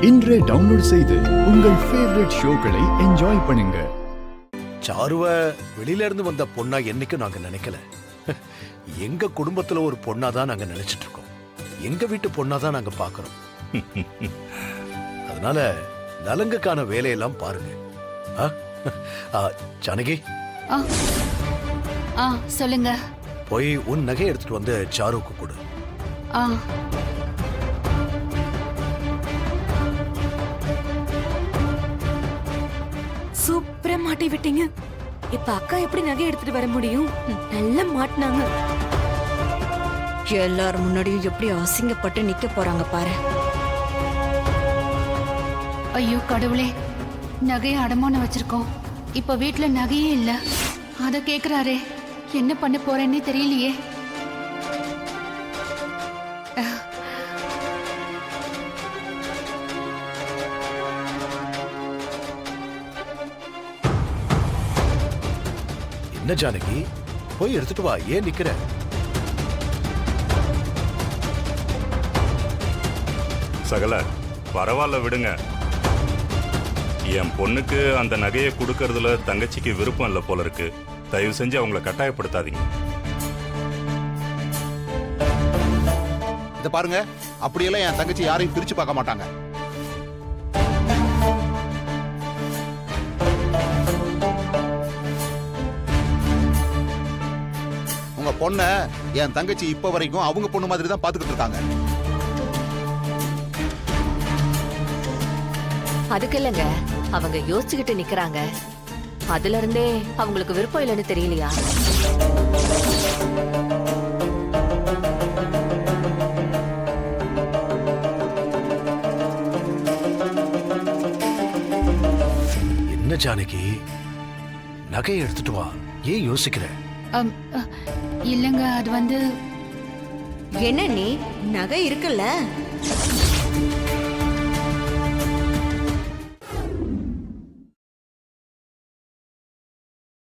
இன்றே டவுன்லோட் செய்து உங்கள் ஃபேவரட் ஷோக்களை என்ஜாய் பண்ணுங்க. சாருவ வெளியில இருந்து வந்த பொண்ணா என்னைக்கும் நாங்க நினைக்கல. எங்க குடும்பத்துல ஒரு பொண்ணா தான் நாங்க நினைச்சிட்டு இருக்கோம். எங்க வீட்டு பொண்ணா தான் நாங்க பாக்குறோம். அதனால நலங்குக்கான வேலையெல்லாம் பாருங்க. ஜானகி, சொல்லுங்க. போய் உன் நகை எடுத்துட்டு வந்து சாருக்கு கொடு. சூப்பரா மாட்டி விட்டீங்க. இப்ப அக்கா எப்படி நகை எடுத்துட்டு வர முடியும்? நல்லா மாட்டினாங்க. எல்லாரும் முன்னாடியும் எப்படி அசிங்கப்பட்டு நிக்க போறாங்க பாரு. ஐயோ கடவுளே, நகையை அடமானம் வச்சிருக்கோம். இப்ப வீட்டுல நகையே இல்ல. அத கேக்குறாரே, என்ன பண்ண போறேன்னே தெரியலையே. என்ன ஜானகி, போய் எடுத்துட்டு வா. ஏன் நிக்கிற? சகல பரவாயில்ல விடுங்க. என் பொண்ணுக்கு அந்த நகையை கொடுக்கறதுல தங்கச்சிக்கு விருப்பம் இல்லை போல இருக்கு. தயவு செஞ்சு அவங்கள கட்டாயப்படுத்தாதீங்க. இத பாருங்க, அப்படியெல்லாம் என் தங்கச்சி யாரையும் பிரிச்சு பார்க்க மாட்டாங்க. உங்க பொண்ண என் தங்கச்சி இப்ப வரைக்கும் அவங்க பொண்ணு மாதிரி தான் பாத்துக்கிட்டு இருக்காங்க. அதுக்கு இல்லங்க, அவங்க யோசிச்சுக்கிட்டு நிக்கிறாங்க. அதுல இருந்தே அவங்களுக்கு விருப்பம் இல்லைன்னு தெரியலையா? என்ன ஜானகி, நகையை எடுத்துட்டு வா. ஏன் யோசிக்கிற? இல்லங்க, அது வந்து என்ன நீ நகை இருக்குல்ல,